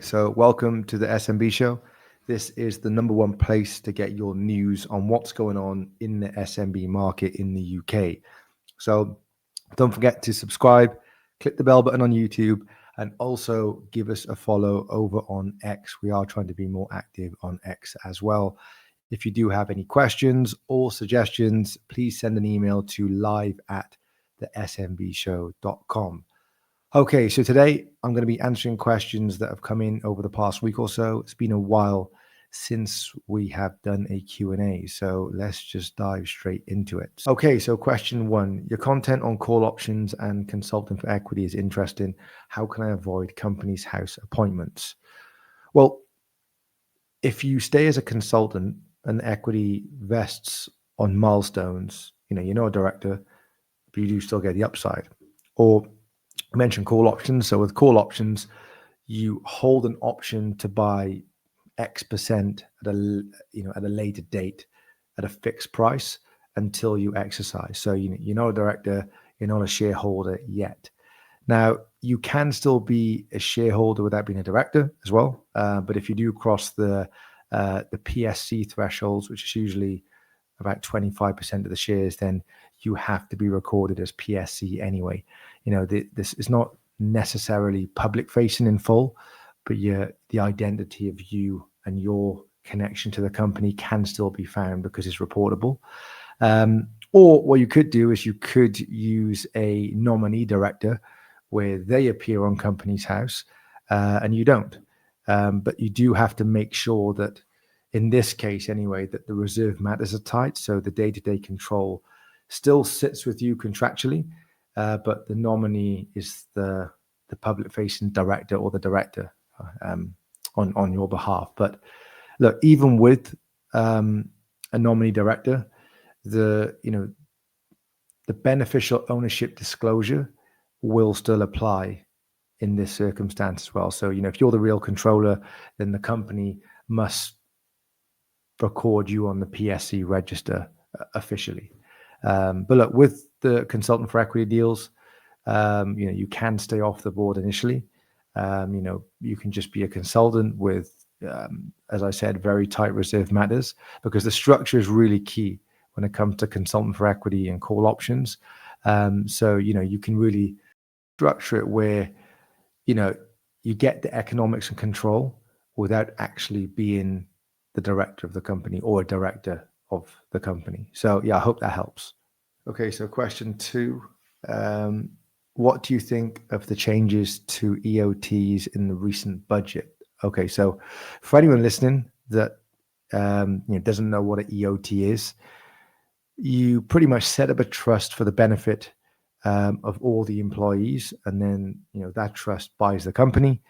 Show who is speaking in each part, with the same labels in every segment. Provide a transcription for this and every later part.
Speaker 1: So, welcome to the SMB show. This is the number one place to get your news on what's going on in the SMB market in the UK. So, don't forget to subscribe, click the bell button on YouTube, and also give us a follow over on X. We are trying to be more active on X as well. If you do have any questions or suggestions, please send an email to live@thesmbshow.com. Okay, so today I'm going to be answering questions that have come in over the past week or so. It's been a while since we have done a Q&A, so let's just dive straight into it. Okay, so question one, your content on call options and consulting for equity is interesting. How can I avoid company's house appointments? Well, if you stay as a consultant and equity vests on milestones, you're not a director, but you do still get the upside. Or mention call options. So with call options, you hold an option to buy X% at a later date at a fixed price until you exercise. So you're not a director, you're not a shareholder yet. Now you can still be a shareholder without being a director as well. But if you do cross the PSC thresholds, which is usually about 25% of the shares, then you have to be recorded as PSC anyway. This is not necessarily public facing in full, but the identity of you and your connection to the company can still be found because it's reportable. Or what you could do is you could use a nominee director where they appear on Companies House and you don't. But you do have to make sure that, in this case anyway, that the reserve matters are tight. So the day-to-day control still sits with you contractually, but the nominee is the public-facing director or the director on your behalf. But look, even with a nominee director, the beneficial ownership disclosure will still apply in this circumstance as well. So if you're the real controller, then the company must record you on the PSC register officially. But look, with the consultant for equity deals, you can stay off the board initially. You can just be a consultant with, as I said, very tight reserve matters, because the structure is really key when it comes to consultant for equity and call options. So you can really structure it where you get the economics and control without actually being the director of the company or a director of the company. So I hope that helps. Okay, so question two, what do you think of the changes to EOTs in the recent budget? Okay, so for anyone listening that doesn't know what an EOT is, you pretty much set up a trust for the benefit of all the employees, and then that trust buys the company.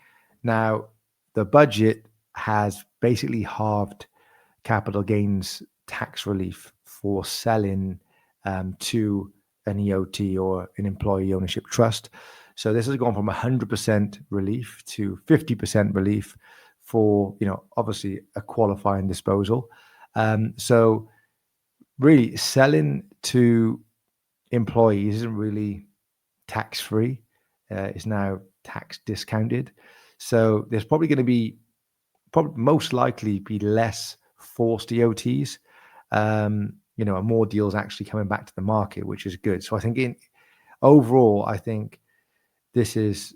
Speaker 1: Now the budget has basically halved capital gains tax relief for selling to an EOT or an employee ownership trust. So this has gone from 100% relief to 50% relief for obviously a qualifying disposal. So really, selling to employees isn't really tax free. It's now tax discounted. So there's probably going to be, most likely be less forced EOTs, and more deals actually coming back to the market, which is good. So I think overall, I think this is,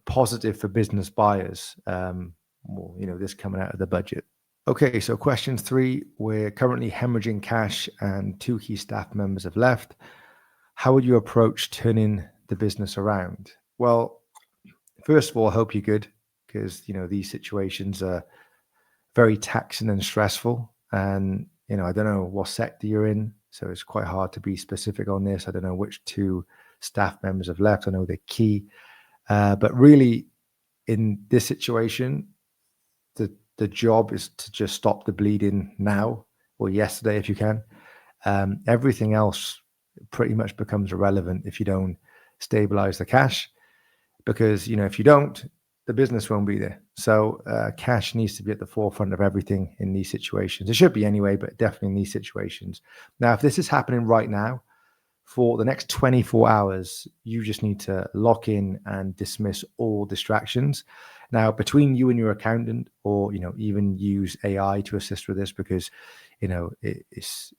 Speaker 1: positive for business buyers, this coming out of the budget. Okay, so question three, we're currently hemorrhaging cash and 2 key staff members have left. How would you approach turning the business around? Well, first of all, I hope you're good, because these situations are very taxing and stressful. And I don't know what sector you're in, so it's quite hard to be specific on this. I don't know which 2 staff members have left. I know they're key, but really, in this situation, the job is to just stop the bleeding now or yesterday if you can. Everything else pretty much becomes irrelevant if you don't stabilize the cash, because if you don't, the business won't be there. So cash needs to be at the forefront of everything in these situations. It should be anyway, but definitely in these situations. Now, if this is happening right now, for the next 24 hours, you just need to lock in and dismiss all distractions. Now, between you and your accountant, or even use AI to assist with this, because it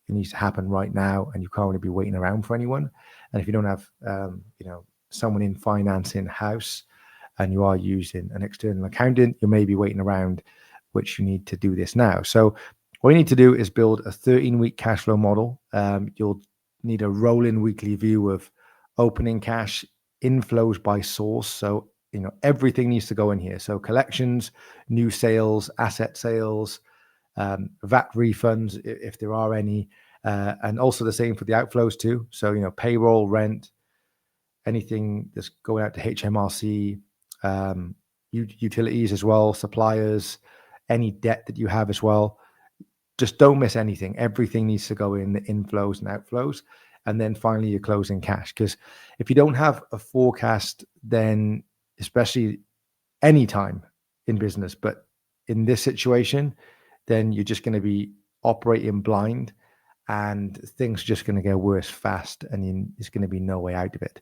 Speaker 1: needs to happen right now, and you can't really be waiting around for anyone. And if you don't have someone in finance in house, and you are using an external accountant, you may be waiting around, which you need to do this now. So what you need to do is build a 13-week cash flow model. You'll need a rolling weekly view of opening cash, inflows by source. So everything needs to go in here. So collections, new sales, asset sales, VAT refunds if there are any, and also the same for the outflows too. So payroll, rent, anything that's going out to HMRC, utilities as well, suppliers, any debt that you have as well. Just don't miss anything. Everything needs to go in, the inflows and outflows. And then finally, your closing cash. Because if you don't have a forecast, then especially any time in business, but in this situation, then you're just going to be operating blind, and things are just going to get worse fast, and there's going to be no way out of it.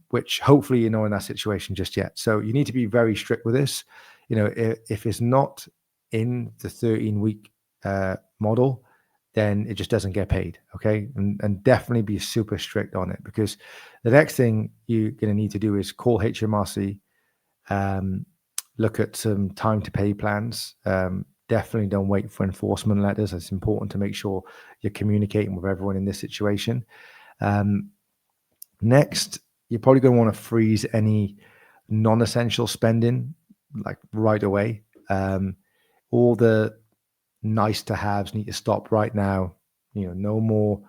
Speaker 1: Which hopefully you're not in that situation just yet. So you need to be very strict with this. If it's not in the 13-week model, then it just doesn't get paid. Okay. And definitely be super strict on it, because the next thing you're going to need to do is call HMRC, look at some time to pay plans. Definitely don't wait for enforcement letters. It's important to make sure you're communicating with everyone in this situation. Next, you're probably going to want to freeze any non-essential spending, like right away. All the nice to haves need to stop right now. No more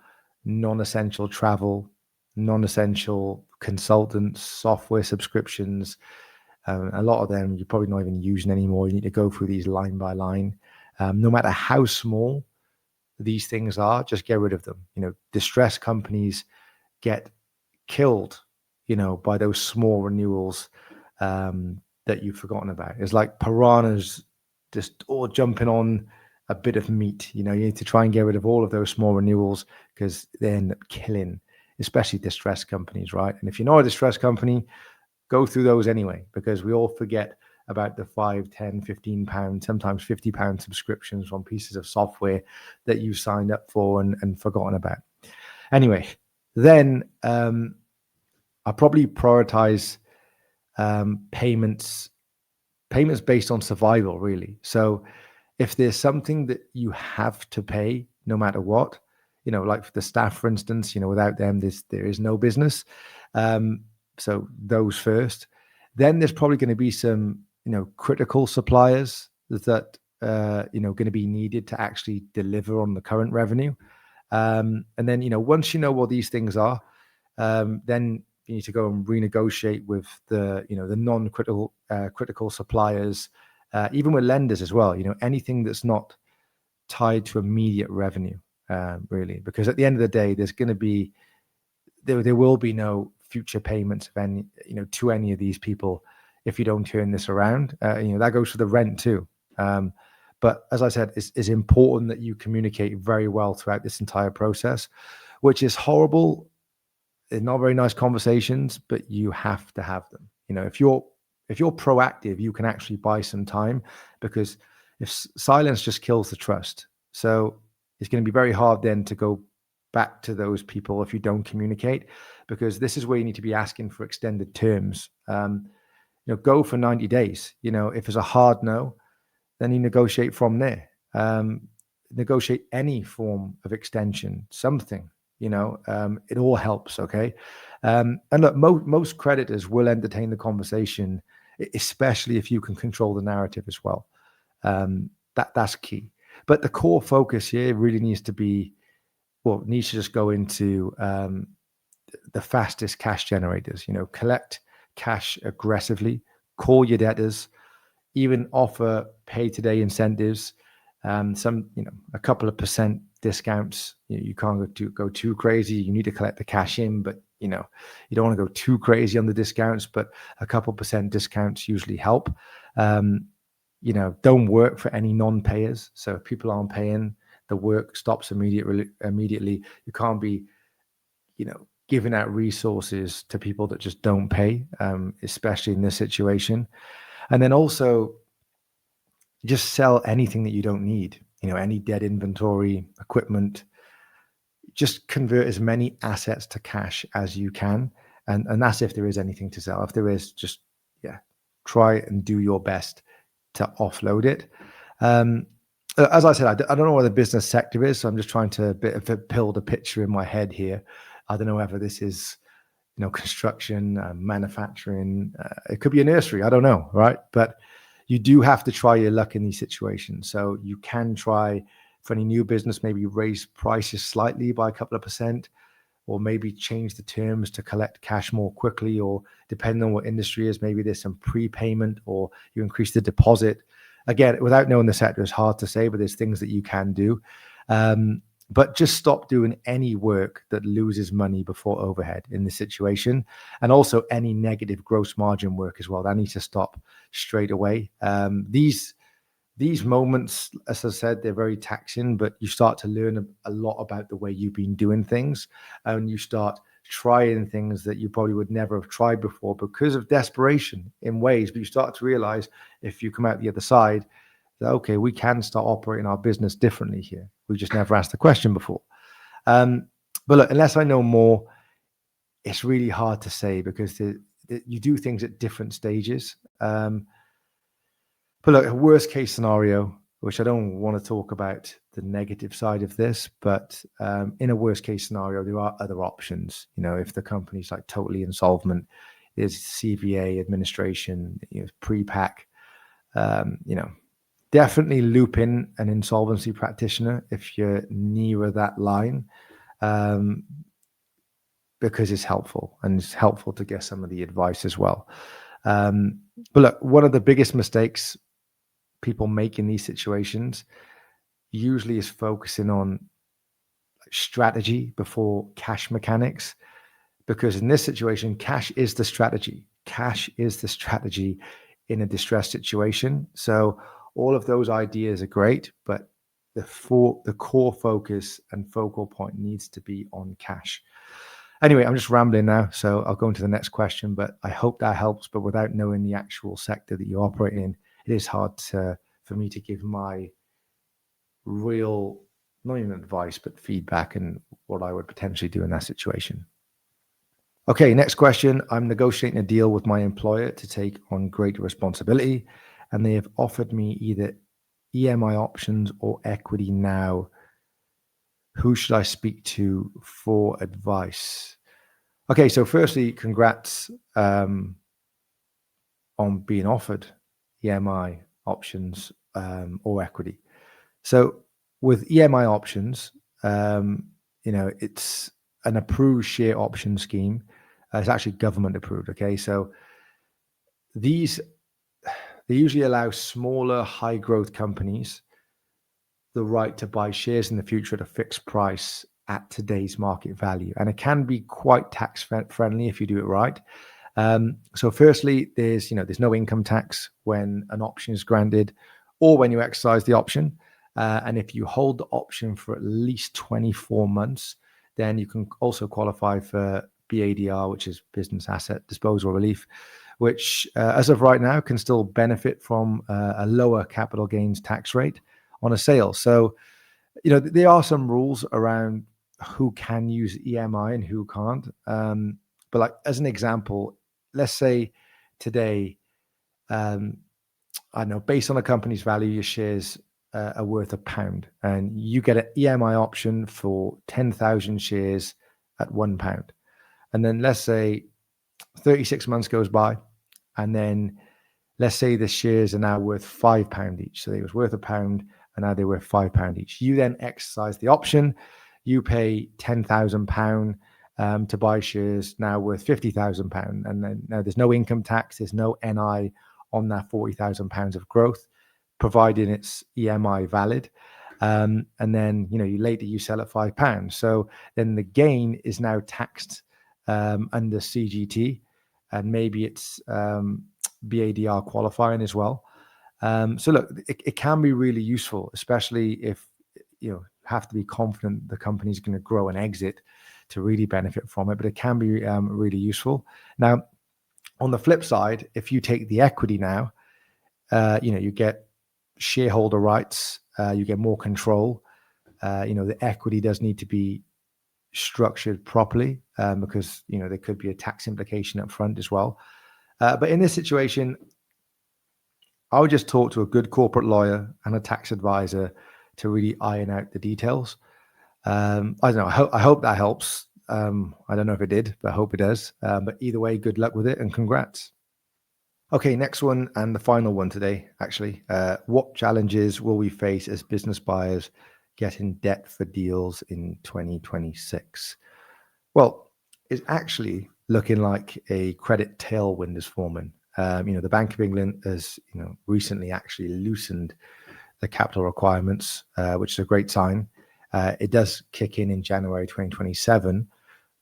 Speaker 1: non-essential travel, non-essential consultants, software subscriptions. A lot of them you're probably not even using anymore. You need to go through these line by line. No matter how small these things are, just get rid of them. Distressed companies get killed, by those small renewals that you've forgotten about. It's like piranhas just all jumping on a bit of meat. You need to try and get rid of all of those small renewals, because they end up killing, especially distressed companies, right? And if you're not a distressed company, go through those anyway, because we all forget about the 5, 10, 15 pounds, sometimes 50 pound subscriptions on pieces of software that you signed up for and forgotten about. Anyway, then I probably prioritize payments based on survival, really. So if there's something that you have to pay no matter what, like for the staff, for instance, without them, there is no business. So those first. Then there's probably going to be some, critical suppliers that, going to be needed to actually deliver on the current revenue. And then, once you know what these things are, then you need to go and renegotiate with the, the non-critical critical suppliers, even with lenders as well. Anything that's not tied to immediate revenue, really, because at the end of the day, there's going to be there will be no future payments of any, to any of these people if you don't turn this around. That goes for the rent too. But as I said, it's important that you communicate very well throughout this entire process, which is horrible. It's not very nice conversations, but you have to have them. If you're proactive, you can actually buy some time, because if silence just kills the trust. So it's going to be very hard then to go back to those people if you don't communicate, because this is where you need to be asking for extended terms. Go for 90 days. If it's a hard no, then you negotiate from there. Negotiate any form of extension, something. It all helps. Okay. And look, most creditors will entertain the conversation, especially if you can control the narrative as well. That's key. But the core focus here really needs to just go into the fastest cash generators. Collect cash aggressively, call your debtors, even offer pay today incentives. Some, a couple of percent discounts. You can't go too crazy. You need to collect the cash in, but you don't want to go too crazy on the discounts, but a couple percent discounts usually help. Don't work for any non-payers. So if people aren't paying, the work stops immediately. You can't be, giving out resources to people that just don't pay, especially in this situation. And then also just sell anything that you don't need, any dead inventory, equipment. Just convert as many assets to cash as you can. And that's if there is anything to sell. If there is, just, try and do your best to offload it. As I said, I don't know what the business sector is, so I'm just trying to build a picture in my head here. I don't know whether this is, construction, manufacturing. It could be a nursery. I don't know, right? But you do have to try your luck in these situations. So you can try for any new business, maybe raise prices slightly by a couple of %, or maybe change the terms to collect cash more quickly, or depending on what industry is, maybe there's some prepayment or you increase the deposit. Again, without knowing the sector, it's hard to say, but there's things that you can do. But just stop doing any work that loses money before overhead in this situation. And also any negative gross margin work as well. That needs to stop straight away. These moments, as I said, they're very taxing, but you start to learn a lot about the way you've been doing things, and you start trying things that you probably would never have tried before because of desperation in ways. But you start to realize if you come out the other side, that, okay, we can start operating our business differently here. We just never asked the question before. But look, unless I know more, it's really hard to say because you do things at different stages. But look, a worst case scenario, which I don't want to talk about the negative side of this, but in a worst case scenario, there are other options. If the company's like totally insolvent, there's CVA administration, pre-pack, definitely loop in an insolvency practitioner if you're nearer that line, because it's helpful, and it's helpful to get some of the advice as well. But look, one of the biggest mistakes people make in these situations usually is focusing on strategy before cash mechanics, because in this situation, cash is the strategy. Cash is the strategy in a distressed situation. So all of those ideas are great, but the core focus and focal point needs to be on cash. Anyway, I'm just rambling now, so I'll go into the next question, but I hope that helps. But without knowing the actual sector that you operate in, it is hard for me to give my real, not even advice, but feedback and what I would potentially do in that situation. Okay, next question. I'm negotiating a deal with my employer to take on greater responsibility, and they have offered me either EMI options or equity now. Who should I speak to for advice? Okay, so firstly, congrats on being offered EMI options or equity. So with EMI options, it's an approved share option scheme. It's actually government approved. Okay, so they usually allow smaller, high growth companies the right to buy shares in the future at a fixed price at today's market value, and it can be quite tax friendly if you do it right. So firstly, there's no income tax when an option is granted or when you exercise the option. And if you hold the option for at least 24 months, then you can also qualify for BADR, which is Business Asset Disposal Relief, which as of right now can still benefit from a lower capital gains tax rate on a sale. So, there are some rules around who can use EMI and who can't. But like as an example, let's say today, I don't know, based on a company's value, your shares are worth £1, and you get an EMI option for 10,000 shares at £1. And then let's say 36 months goes by, and then let's say the shares are now worth £5 each. So they was worth £1, and now they're worth £5 each. You then exercise the option. You pay £10,000 to buy shares now worth £50,000, and then now there's no income tax, there's no NI on that £40,000 of growth, providing it's EMI valid. And then later you sell at £5. So then the gain is now taxed under CGT, and maybe it's BADR qualifying as well. So look, it can be really useful, especially if you have to be confident the company's going to grow and exit to really benefit from it. But it can be really useful. Now, on the flip side, if you take the equity now, you get shareholder rights, you get more control. The equity does need to be structured properly, because there could be a tax implication up front as well. But in this situation, I would just talk to a good corporate lawyer and a tax advisor to really iron out the details. I don't know. I hope that helps. I don't know if it did, but I hope it does. But either way, good luck with it and congrats. Okay, next one and the final one today, actually. What challenges will we face as business buyers get in debt for deals in 2026? Well, it's actually looking like a credit tailwind is forming. The Bank of England has, recently actually loosened the capital requirements, which is a great sign. It does kick in January 2027,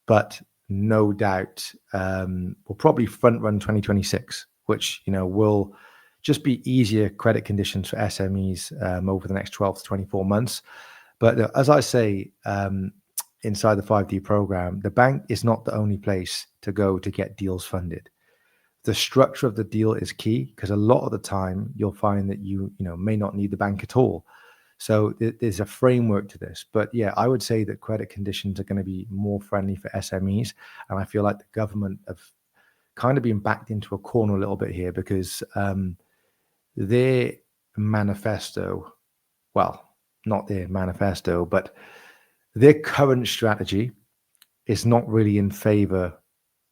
Speaker 1: but no doubt will probably front run 2026, which will just be easier credit conditions for SMEs over the next 12 to 24 months. But as I say, inside the 5D program, the bank is not the only place to go to get deals funded. The structure of the deal is key, because a lot of the time you'll find that you may not need the bank at all. So there's a framework to this. But yeah, I would say that credit conditions are going to be more friendly for SMEs. And I feel like the government have kind of been backed into a corner a little bit here, because their manifesto, well, not their manifesto, but their current strategy is not really in favor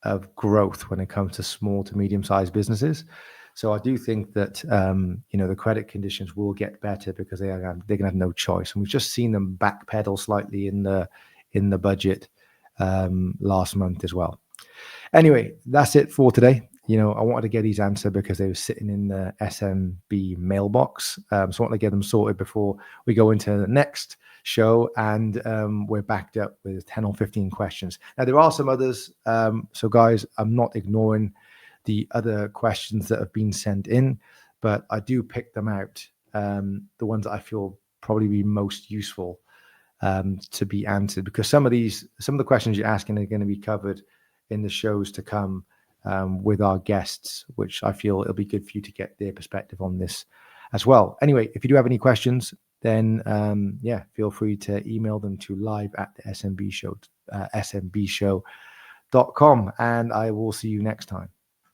Speaker 1: of growth when it comes to small to medium-sized businesses. So I do think that the credit conditions will get better, because they're going to have no choice. And we've just seen them backpedal slightly in the budget last month as well. Anyway, that's it for today. I wanted to get these answered because they were sitting in the SMB mailbox. So I want to get them sorted before we go into the next show, and we're backed up with 10 or 15 questions. Now, there are some others. So guys, I'm not ignoring the other questions that have been sent in, but I do pick them out, the ones that I feel probably be most useful to be answered, because some of the questions you're asking are going to be covered in the shows to come with our guests, which I feel it'll be good for you to get their perspective on this as well. Anyway, if you do have any questions, then feel free to email them to live@the SMB show, smbshow.com, and I will see you next time.